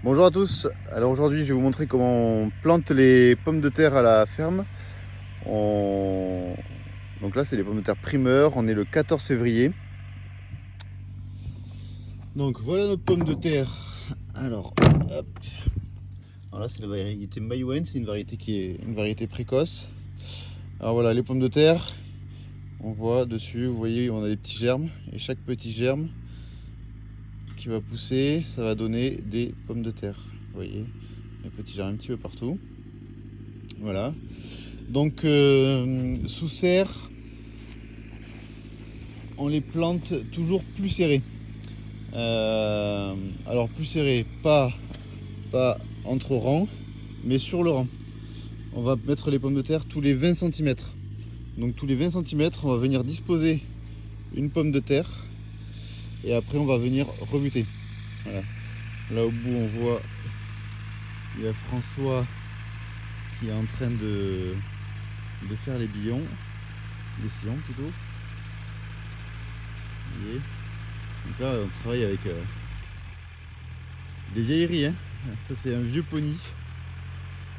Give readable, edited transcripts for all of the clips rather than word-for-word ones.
Bonjour à tous, alors aujourd'hui je vais vous montrer comment on plante les pommes de terre à la ferme. Donc là c'est les pommes de terre primeurs, on est le 14 février. Donc voilà notre pomme de terre. Alors, hop. Alors là c'est la variété Mayouen, c'est une variété qui est une variété précoce. Alors voilà les pommes de terre, on voit dessus, vous voyez on a des petits germes et chaque petit germe qui va pousser, ça va donner des pommes de terre. Vous voyez, les petits germes un petit peu partout. Voilà. Donc sous serre, on les plante toujours plus serrés. Alors plus serrés, pas entre rangs, mais sur le rang. On va mettre les pommes de terre tous les 20 cm. Donc tous les 20 cm, on va venir disposer une pomme de terre et après on va venir rebuter. Voilà. Là au bout on voit, il y a François qui est en train de faire les billons, les sillons plutôt. Vous voyez. Donc là on travaille avec des vieilleries, hein. Ça c'est un vieux pony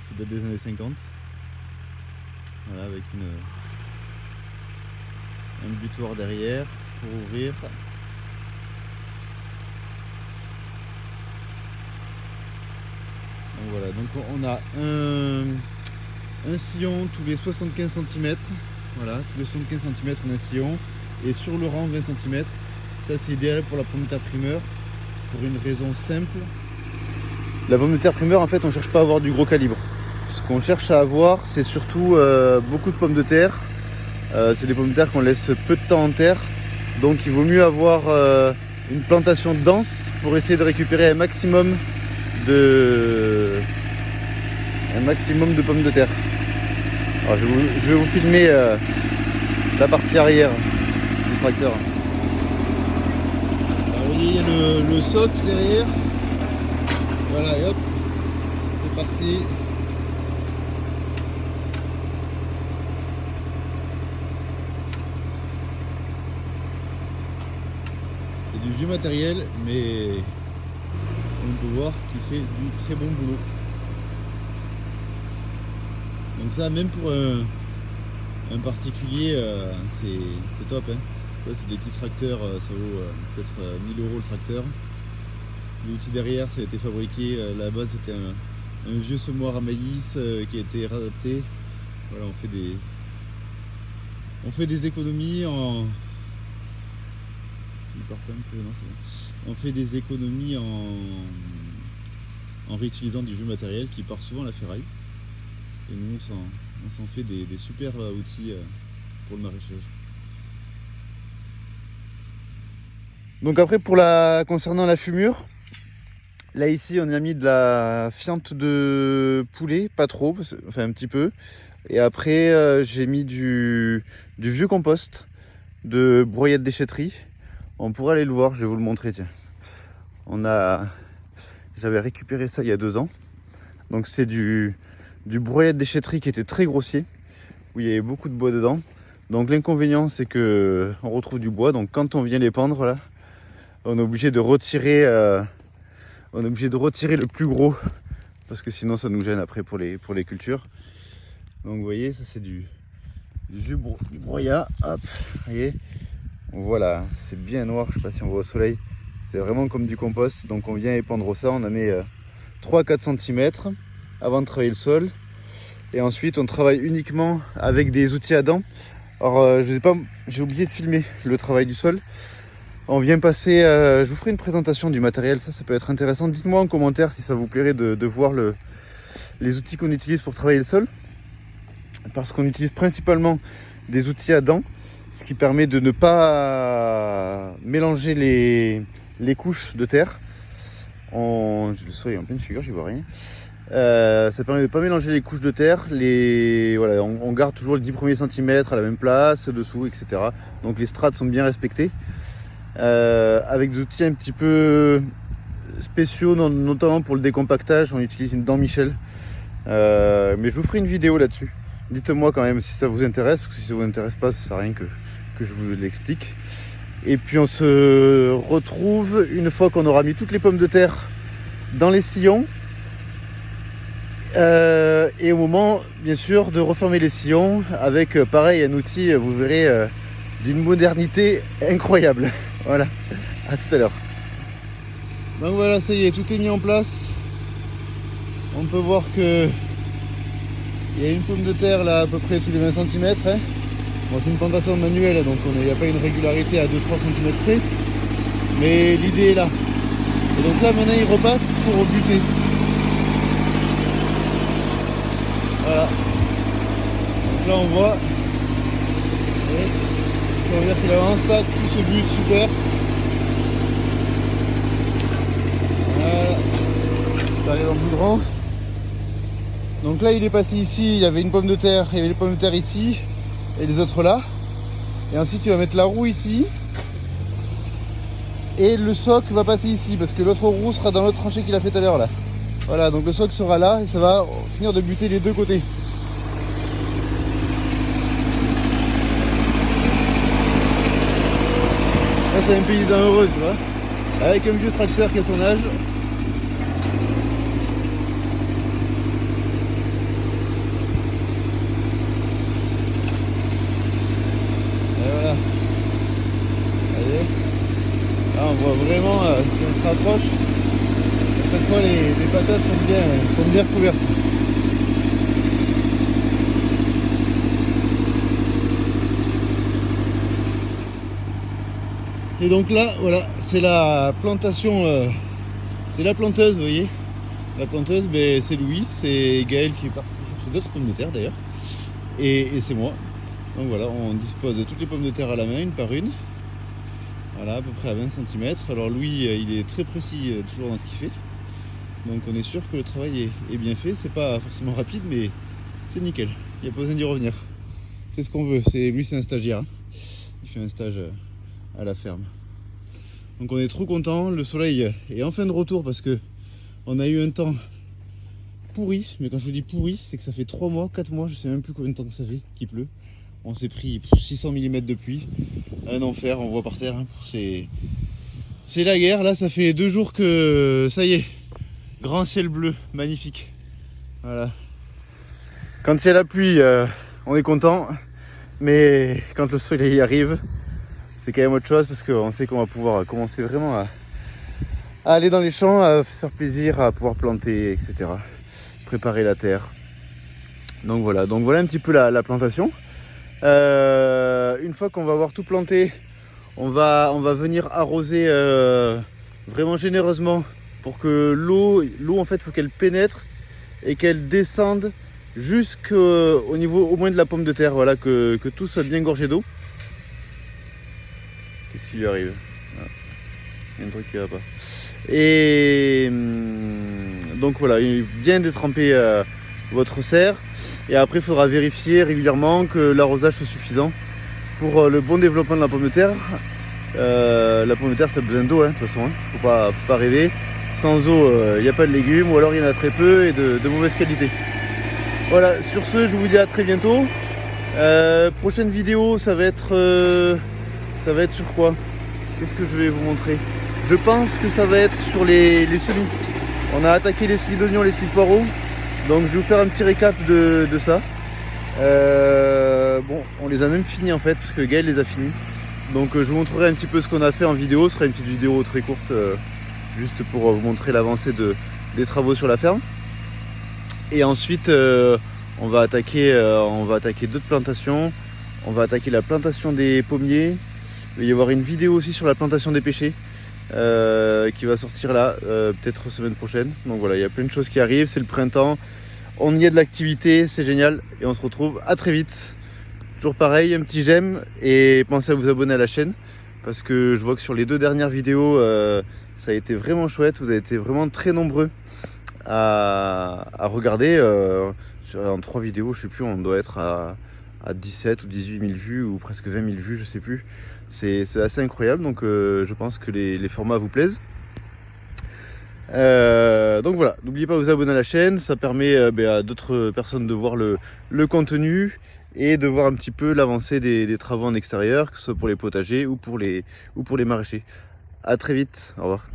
qui date des années 50. Voilà, avec un butoir derrière pour ouvrir. Donc voilà, donc on a un sillon tous les 75 cm. Voilà, tous les 75 cm on a un sillon. Et sur le rang 20 cm. Ça c'est idéal pour la pomme de terre primeur. Pour une raison simple. La pomme de terre primeur, en fait, on ne cherche pas à avoir du gros calibre. Ce qu'on cherche à avoir, c'est surtout beaucoup de pommes de terre. C'est des pommes de terre qu'on laisse peu de temps en terre. Donc il vaut mieux avoir une plantation dense pour essayer de récupérer un maximum de pommes de terre. Alors, je vais vous filmer la partie arrière du tracteur. Alors, vous voyez, il y a le soc derrière. Voilà, et hop, c'est parti. C'est du vieux matériel, mais on peut voir qu'il fait du très bon boulot. Donc ça, même pour un particulier, c'est top, hein. Ça c'est des petits tracteurs, ça vaut peut-être 1000 € le tracteur. L'outil derrière, ça a été fabriqué, là-bas c'était un vieux semoir à maïs qui a été réadapté. Voilà, on fait des économies en... On fait des économies en réutilisant du vieux matériel qui part souvent à la ferraille. Et nous on s'en fait des super outils pour le maraîchage. Donc après concernant la fumure, là ici on a mis de la fiente de poulet, pas trop, enfin un petit peu. Et après j'ai mis du vieux compost de broyade déchetterie. On pourrait aller le voir, je vais vous le montrer, tiens. J'avais récupéré ça il y a 2 ans. Donc c'est du broyade déchetterie qui était très grossier, où il y avait beaucoup de bois dedans. Donc l'inconvénient c'est que on retrouve du bois, donc quand on vient les pendre là, on est obligé de retirer le plus gros parce que sinon ça nous gêne après pour les cultures. Donc vous voyez, ça c'est du broyat. Hop, vous voyez, voilà, c'est bien noir, je sais pas si on voit au soleil. C'est vraiment comme du compost. Donc on vient épandre ça, on en met 3-4 cm avant de travailler le sol. Et ensuite on travaille uniquement avec des outils à dents. Alors j'ai oublié de filmer le travail du sol. On vient passer, je vous ferai une présentation du matériel, ça peut être intéressant. Dites-moi en commentaire si ça vous plairait de voir les outils qu'on utilise pour travailler le sol. Parce qu'on utilise principalement des outils à dents, ce qui permet de ne pas mélanger les couches de terre. Le soleil est en pleine figure, j'y vois rien. Ça permet de ne pas mélanger les couches de terre. Voilà, on garde toujours les 10 premiers centimètres à la même place, dessous, etc. Donc les strates sont bien respectées. Avec des outils un petit peu spéciaux, notamment pour le décompactage, on utilise une dent Michel. Mais je vous ferai une vidéo là-dessus. Dites-moi quand même si ça vous intéresse, parce que si ça vous intéresse pas, ça sert à rien que je vous l'explique. Et puis on se retrouve une fois qu'on aura mis toutes les pommes de terre dans les sillons. Et au moment, bien sûr, de refermer les sillons avec, pareil, un outil, vous verrez, d'une modernité incroyable. Voilà, à tout à l'heure. Donc voilà, ça y est, tout est mis en place. On peut voir que il y a une pomme de terre là à peu près tous les 20 cm. Hein. Bon, c'est une plantation manuelle, donc il n'y a pas une régularité à 2-3 cm près. Mais l'idée est là. Et donc là maintenant il repasse pour buter. Voilà. Donc là on voit. On va dire qu'il avance, tac, tout se bute, super. Voilà. Ça arrive dans le goudron. Donc là il est passé ici, il y avait une pomme de terre, il y avait les pommes de terre ici et les autres là. Et ensuite il va mettre la roue ici. Et le soc va passer ici parce que l'autre roue sera dans l'autre tranchée qu'il a fait tout à l'heure là. Voilà, donc le soc sera là et ça va finir de buter les deux côtés. Là c'est un paysan heureux, tu vois. Avec un vieux tracteur qui a son âge. Et voilà. Allez. Là on voit vraiment, si on se rapproche, à chaque fois les patates sont bien recouvertes. Et donc là, voilà, c'est la plantation, c'est la planteuse, vous voyez. La planteuse, ben, c'est Louis, c'est Gaël qui est parti chercher d'autres pommes de terre d'ailleurs. Et c'est moi. Donc voilà, on dispose de toutes les pommes de terre à la main, une par une. Voilà, à peu près à 20 cm. Alors Louis, il est très précis toujours dans ce qu'il fait. Donc on est sûr que le travail est bien fait. C'est pas forcément rapide, mais c'est nickel. Il n'y a pas besoin d'y revenir. C'est ce qu'on veut. Lui, c'est un stagiaire. Hein. Il fait un stage à la ferme. Donc on est trop content. Le soleil est enfin de retour parce que on a eu un temps pourri. Mais quand je vous dis pourri, c'est que ça fait 3 mois, 4 mois, je sais même plus combien de temps que ça fait qu'il pleut. On s'est pris 600 mm de pluie. Un enfer, on voit par terre. Hein. C'est la guerre. Là, ça fait 2 jours que ça y est. Grand ciel bleu, magnifique. Voilà. Quand il y a la pluie, on est content. Mais quand le soleil arrive, c'est quand même autre chose parce qu'on sait qu'on va pouvoir commencer vraiment à aller dans les champs, à se faire plaisir, à pouvoir planter, etc. Préparer la terre. Donc voilà un petit peu la plantation. Une fois qu'on va avoir tout planté, on va venir arroser vraiment généreusement pour que l'eau en fait, faut qu'elle pénètre et qu'elle descende jusqu'au niveau au moins de la pomme de terre, voilà, que tout soit bien gorgé d'eau. Qu'est-ce qui lui arrive? Il y a un truc qui va pas. Et donc voilà, bien détremper votre serre. Et après, il faudra vérifier régulièrement que l'arrosage soit suffisant pour le bon développement de la pomme de terre. La pomme de terre, ça a besoin d'eau, hein, de toute façon. Hein. Faut pas rêver. Sans eau, il n'y a pas de légumes, ou alors il y en a très peu et de mauvaise qualité. Voilà, sur ce, je vous dis à très bientôt. Prochaine vidéo, ça va être sur quoi? Qu'est-ce que je vais vous montrer? Je pense que ça va être sur les semis. On a attaqué les semis d'oignons, les semis de poireaux. Donc je vais vous faire un petit récap de ça. Bon, on les a même finis en fait, parce que Gaël les a finis. Donc je vous montrerai un petit peu ce qu'on a fait en vidéo. Ce sera une petite vidéo très courte, juste pour vous montrer l'avancée des travaux sur la ferme. Et ensuite, on va attaquer d'autres plantations. On va attaquer la plantation des pommiers. Il va y avoir une vidéo aussi sur la plantation des pêchers. Qui va sortir là, peut-être semaine prochaine. Donc voilà, il y a plein de choses qui arrivent, c'est le printemps, on y a de l'activité, c'est génial et on se retrouve à très vite. Toujours pareil, un petit j'aime et pensez à vous abonner à la chaîne parce que je vois que sur les 2 dernières vidéos, ça a été vraiment chouette, vous avez été vraiment très nombreux à regarder. En 3 vidéos, je sais plus, on doit être à 17 ou 18 000 vues ou presque 20 000 vues, je sais plus. C'est assez incroyable, donc je pense que les formats vous plaisent. Donc voilà, n'oubliez pas de vous abonner à la chaîne, ça permet à d'autres personnes de voir le contenu et de voir un petit peu l'avancée des travaux en extérieur, que ce soit pour les potagers ou pour les maraîchers. A très vite, au revoir.